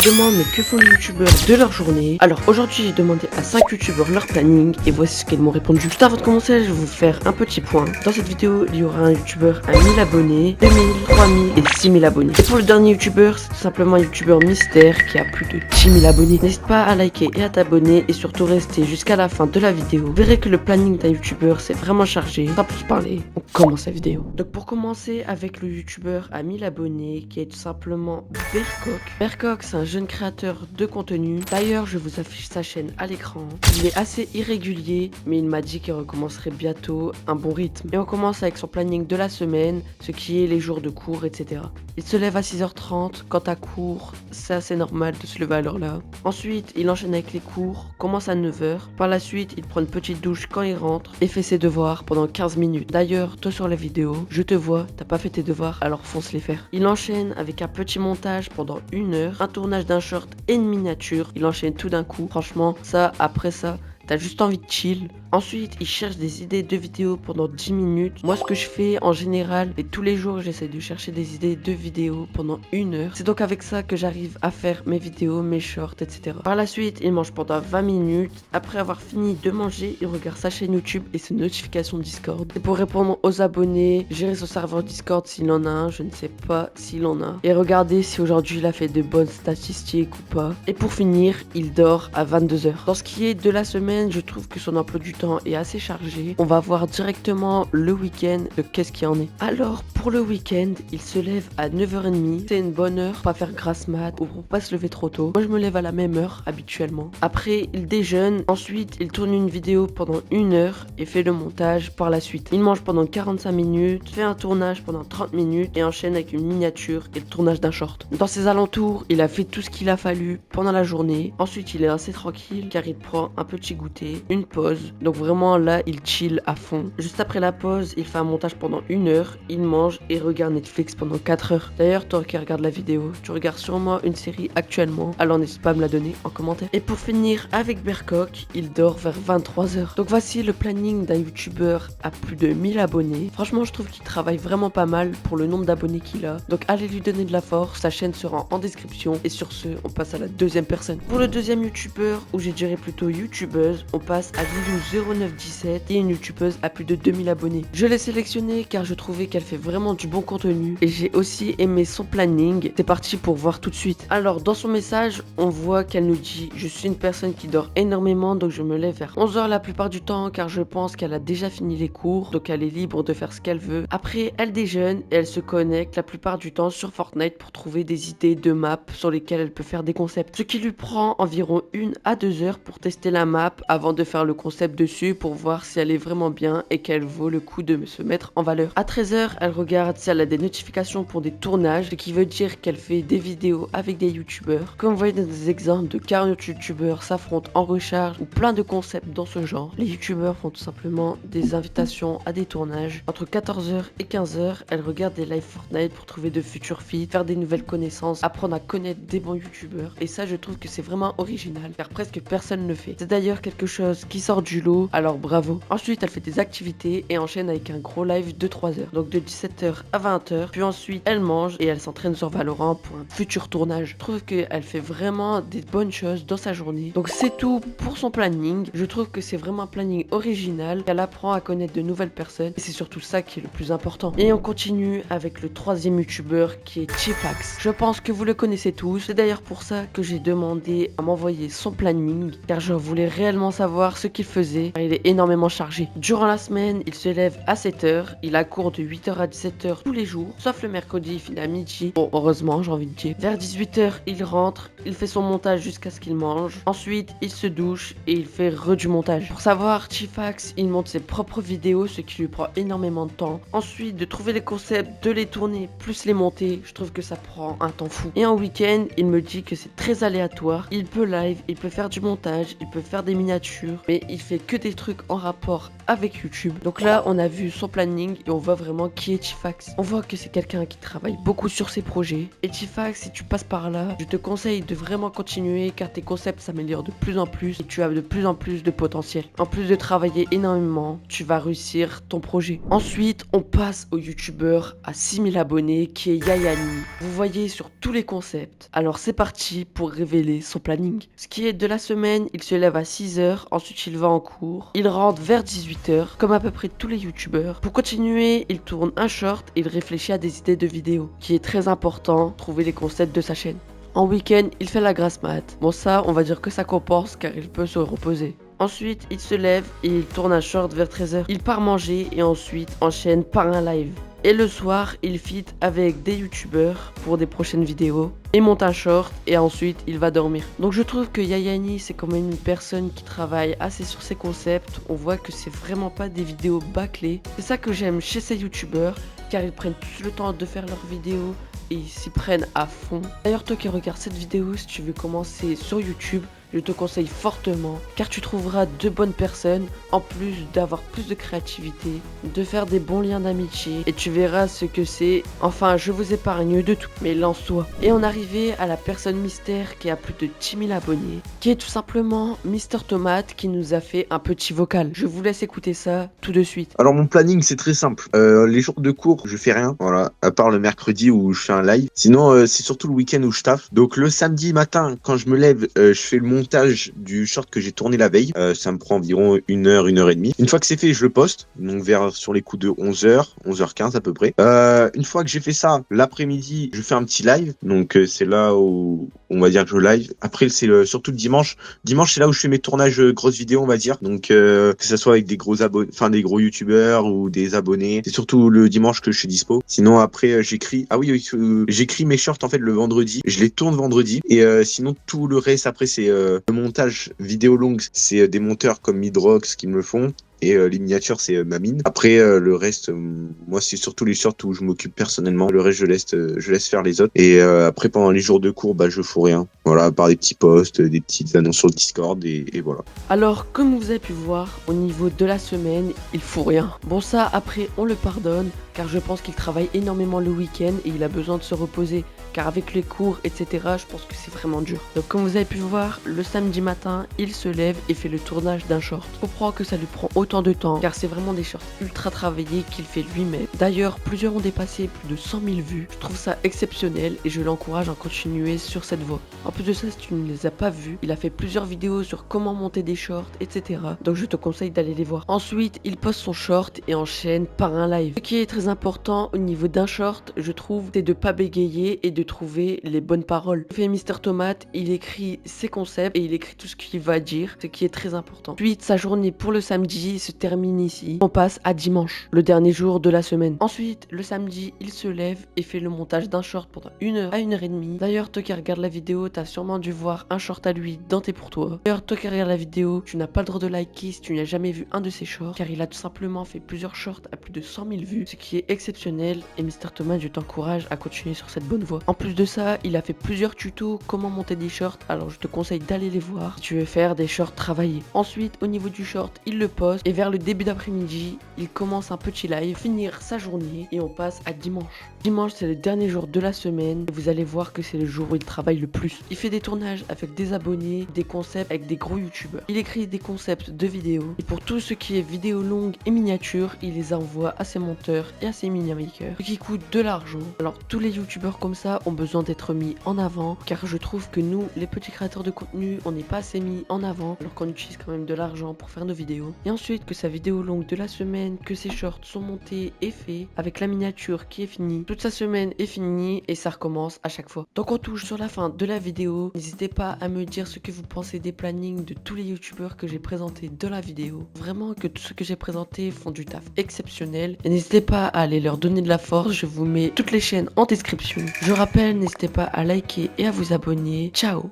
te demandes mais que font les youtubeurs de leur journée. Alors aujourd'hui j'ai demandé à 5 youtubeurs leur planning et voici ce qu'ils m'ont répondu. Juste avant de commencer je vais vous faire un petit point. Dans cette vidéo il y aura un youtubeur à 1000 abonnés, 2000, 3000 et 6000 abonnés. Et pour le dernier youtubeur c'est tout simplement un youtubeur mystère qui a plus de 10 000 abonnés. N'hésite pas à liker et à t'abonner et surtout rester jusqu'à la fin de la vidéo. Vous verrez que le planning d'un youtubeur c'est vraiment chargé. Sans plus parler, on commence la vidéo. Donc pour commencer avec le youtubeur à 1000 abonnés qui est tout simplement Bercoq. Bercoq c'est un jeune créateur de contenu. D'ailleurs je vous affiche sa chaîne à l'écran. Il est assez irrégulier mais il m'a dit qu'il recommencerait bientôt un bon rythme. Et on commence avec son planning de la semaine, ce qui est les jours de cours, etc. Il se lève à 6h30, quand à cours, c'est assez normal de se lever à l'heure là. Ensuite, il enchaîne avec les cours, commence à 9h. Par la suite, il prend une petite douche quand il rentre et fait ses devoirs pendant 15 minutes. D'ailleurs, toi sur la vidéo, je te vois, t'as pas fait tes devoirs, alors fonce les faire. Il enchaîne avec un petit montage pendant 1 heure, un tournage d'un short et une miniature. Il enchaîne tout d'un coup. Franchement, ça, après ça, t'as juste envie de chill. Ensuite, il cherche des idées de vidéos pendant 10 minutes. Moi, ce que je fais en général, et tous les jours, j'essaie de chercher des idées de vidéos pendant 1 heure. C'est donc avec ça que j'arrive à faire mes vidéos, mes shorts, etc. Par la suite, il mange pendant 20 minutes. Après avoir fini de manger, il regarde sa chaîne YouTube et ses notifications Discord. Et pour répondre aux abonnés, gérer son serveur Discord s'il en a un, je ne sais pas s'il en a. Et regarder si aujourd'hui il a fait de bonnes statistiques ou pas. Et pour finir, il dort à 22h. Dans ce qui est de la semaine, je trouve que son emploi du temps est assez chargé. On va voir directement le week-end de qu'est-ce qu'il en est. Alors pour le week-end, il se lève à 9h30. C'est une bonne heure pour pas faire grasse mat ou pour pas se lever trop tôt. Moi je me lève à la même heure habituellement. Après il déjeune. Ensuite il tourne une vidéo pendant 1 heure et fait le montage par la suite. Il mange pendant 45 minutes, fait un tournage pendant 30 minutes et enchaîne avec une miniature et le tournage d'un short. Dans ses alentours, il a fait tout ce qu'il a fallu pendant la journée. Ensuite il est assez tranquille car il prend un petit goûter, une pause. Donc vraiment là il chill à fond. Juste après la pause il fait un montage pendant 1 heure, il mange et regarde Netflix pendant 4 heures. D'ailleurs toi qui regardes la vidéo, tu regardes sûrement une série actuellement, alors n'hésite pas à me la donner en commentaire. Et pour finir avec Bercoq, il dort vers 23h. Donc voici le planning d'un youtubeur à plus de 1000 abonnés. Franchement je trouve qu'il travaille vraiment pas mal pour le nombre d'abonnés qu'il a. Donc allez lui donner de la force, sa chaîne sera en description. Et sur ce on passe à la deuxième personne. Pour le deuxième youtubeur, ou j'ai dirais plutôt youtubeuse, on passe à Lilou0917 et une youtubeuse à plus de 2000 abonnés. Je l'ai sélectionnée car je trouvais qu'elle fait vraiment du bon contenu et j'ai aussi aimé son planning. C'est parti pour voir tout de suite. Alors dans son message on voit qu'elle nous dit: je suis une personne qui dort énormément donc je me lève vers 11h la plupart du temps car je pense qu'elle a déjà fini les cours donc elle est libre de faire ce qu'elle veut. Après elle déjeune et elle se connecte la plupart du temps sur Fortnite pour trouver des idées de maps sur lesquelles elle peut faire des concepts. Ce qui lui prend environ 1 à 2 heures pour tester la map avant de faire le concept dessus pour voir si elle est vraiment bien et qu'elle vaut le coup de se mettre en valeur. À 13h, elle regarde si elle a des notifications pour des tournages, ce qui veut dire qu'elle fait des vidéos avec des youtubeurs. Comme vous voyez dans des exemples de 40 youtubeurs s'affrontent en recharge ou plein de concepts dans ce genre. Les youtubeurs font tout simplement des invitations à des tournages. Entre 14h et 15h, elle regarde des live Fortnite pour trouver de futurs feats, faire des nouvelles connaissances, apprendre à connaître des bons youtubeurs. Et ça, je trouve que c'est vraiment original car presque personne ne le fait. C'est d'ailleurs quelque chose qui sort du lot, alors bravo. Ensuite elle fait des activités et enchaîne avec un gros live de 3 heures, donc de 17h à 20h, puis ensuite elle mange et elle s'entraîne sur Valorant pour un futur tournage. Je trouve qu'elle fait vraiment des bonnes choses dans sa journée. Donc c'est tout pour son planning. Je trouve que c'est vraiment un planning original, qu'elle apprend à connaître de nouvelles personnes et c'est surtout ça qui est le plus important. Et on continue avec le troisième youtubeur qui est Chifax. Je pense que vous le connaissez tous, c'est d'ailleurs pour ça que j'ai demandé à m'envoyer son planning car je voulais réellement savoir ce qu'il faisait car il est énormément chargé. Durant la semaine, il se lève à 7h, il a cours de 8h à 17h tous les jours, sauf le mercredi, il finit à midi. Bon, heureusement, j'ai envie de dire. Vers 18h, il rentre, il fait son montage jusqu'à ce qu'il mange. Ensuite, il se douche et il fait du montage. Pour savoir, Chifax, il monte ses propres vidéos, ce qui lui prend énormément de temps. Ensuite, de trouver les concepts, de les tourner, plus les monter, je trouve que ça prend un temps fou. Et en week-end, il me dit que c'est très aléatoire. Il peut live, il peut faire du montage, il peut faire des miniatures, mais il fait que des trucs en rapport avec YouTube. Donc là, on a vu son planning et on voit vraiment qui est Tifax. On voit que c'est quelqu'un qui travaille beaucoup sur ses projets. Et Tifax, si tu passes par là, je te conseille de vraiment continuer car tes concepts s'améliorent de plus en plus et tu as de plus en plus de potentiel. En plus de travailler énormément, tu vas réussir ton projet. Ensuite, on passe au youtubeur à 6000 abonnés qui est Yayani. Vous voyez sur tous les concepts. Alors c'est parti pour révéler son planning. Ce qui est de la semaine, il se lève à 6h, ensuite il va en cours. Il rentre vers 18h, comme à peu près tous les youtubeurs. Pour continuer, il tourne un short et il réfléchit à des idées de vidéos, qui est très important, trouver les concepts de sa chaîne. En week-end, il fait la grasse mat. Bon ça, on va dire que ça compense car il peut se reposer. Ensuite, il se lève et il tourne un short vers 13h. Il part manger et ensuite enchaîne par un live. Et le soir, il fit avec des youtubeurs pour des prochaines vidéos. Il monte un short et ensuite il va dormir. Donc je trouve que Yayani c'est quand même une personne qui travaille assez sur ses concepts. On voit que c'est vraiment pas des vidéos bâclées. C'est ça que j'aime chez ces youtubeurs car ils prennent tous le temps de faire leurs vidéos et ils s'y prennent à fond. D'ailleurs toi qui regardes cette vidéo, si tu veux commencer sur YouTube, je te conseille fortement car tu trouveras de bonnes personnes en plus d'avoir plus de créativité, de faire des bons liens d'amitié et tu verras ce que c'est. Enfin, je vous épargne de tout, mais lance-toi. Et on arrivait à la personne mystère qui a plus de 10 000 abonnés, qui est tout simplement Mister Tomate qui nous a fait un petit vocal. Je vous laisse écouter ça tout de suite. Alors mon planning c'est très simple. Les jours de cours je fais rien, voilà, à part le mercredi où je fais un live. Sinon c'est surtout le week-end où je taffe. Donc le samedi matin quand je me lève, je fais le montage du short que j'ai tourné la veille. Ça me prend environ 1 heure et demie. Une fois que c'est fait, je le poste. Donc vers sur les coups de 11h, 11h15 à peu près. Une fois que j'ai fait ça, l'après-midi, je fais un petit live. Donc c'est là où on va dire que je live. Après c'est surtout le dimanche. Dimanche c'est là où je fais mes tournages grosses vidéos on va dire. Donc que ça soit avec des gros abonnés, enfin des gros youtubeurs ou des abonnés. C'est surtout le dimanche que je suis dispo. Sinon après j'écris. Ah oui, j'écris mes shorts en fait le vendredi. Je les tourne vendredi. Et sinon tout le reste après c'est le montage vidéo longue. C'est des monteurs comme Midrox qui me le font. Et les miniatures c'est ma mine. Après le reste, moi c'est surtout les shorts où je m'occupe personnellement. Le reste je laisse faire les autres. Et après pendant les jours de cours, bah je fous rien. Voilà, à part des petits posts, des petites annonces sur le Discord et voilà. Alors comme vous avez pu voir, au niveau de la semaine, il faut rien. Bon ça après on le pardonne car je pense qu'il travaille énormément le week-end et il a besoin de se reposer. Car avec les cours, etc., je pense que c'est vraiment dur. Donc comme vous avez pu voir, le samedi matin, il se lève et fait le tournage d'un short. Je comprends que ça lui prend autant de temps, car c'est vraiment des shorts ultra travaillés qu'il fait lui-même. D'ailleurs, plusieurs ont dépassé plus de 100 000 vues. Je trouve ça exceptionnel et je l'encourage à continuer sur cette voie. En plus de ça, si tu ne les as pas vus, il a fait plusieurs vidéos sur comment monter des shorts, etc. Donc je te conseille d'aller les voir. Ensuite, il poste son short et enchaîne par un live. Ce qui est très important au niveau d'un short, je trouve, c'est de pas bégayer et de trouver les bonnes paroles. Il fait Mister Tomate, il écrit ses concepts et il écrit tout ce qu'il va dire, ce qui est très important. Ensuite, sa journée pour le samedi se termine ici. On passe à dimanche, le dernier jour de la semaine. Ensuite, le samedi, il se lève et fait le montage d'un short pendant 1 heure à 1 heure et demie. D'ailleurs, toi qui regardes la vidéo, t'as sûrement dû voir un short à lui dans tes pour toi. D'ailleurs, toi qui regardes la vidéo, tu n'as pas le droit de liker si tu n'as jamais vu un de ses shorts, car il a tout simplement fait plusieurs shorts à plus de 100 000 vues, ce qui est exceptionnel. Et Mister Tomate, je t'encourage à continuer sur cette bonne voie. En plus de ça, il a fait plusieurs tutos comment monter des shorts, alors je te conseille d'aller les voir si tu veux faire des shorts travaillés. Ensuite, au niveau du short, il le poste et vers le début d'après-midi, il commence un petit live, finir sa journée et on passe à dimanche. Dimanche, c'est le dernier jour de la semaine et vous allez voir que c'est le jour où il travaille le plus. Il fait des tournages avec des abonnés, des concepts avec des gros youtubeurs. Il écrit des concepts de vidéos et pour tout ce qui est vidéo longue et miniature, il les envoie à ses monteurs et à ses minimakers, ce qui coûte de l'argent. Alors tous les youtubeurs comme ça ont besoin d'être mis en avant car je trouve que nous, les petits créateurs de contenu, on n'est pas assez mis en avant alors qu'on utilise quand même de l'argent pour faire nos vidéos. Et ensuite que sa vidéo longue de la semaine, que ses shorts sont montés et faits avec la miniature qui est finie. Toute sa semaine est finie et ça recommence à chaque fois. Donc on touche sur la fin de la vidéo. N'hésitez pas à me dire ce que vous pensez des plannings de tous les youtubeurs que j'ai présentés dans la vidéo. Vraiment que tout ce que j'ai présenté font du taf exceptionnel. Et n'hésitez pas à aller leur donner de la force. Je vous mets toutes les chaînes en description. Je rappelle, n'hésitez pas à liker et à vous abonner. Ciao!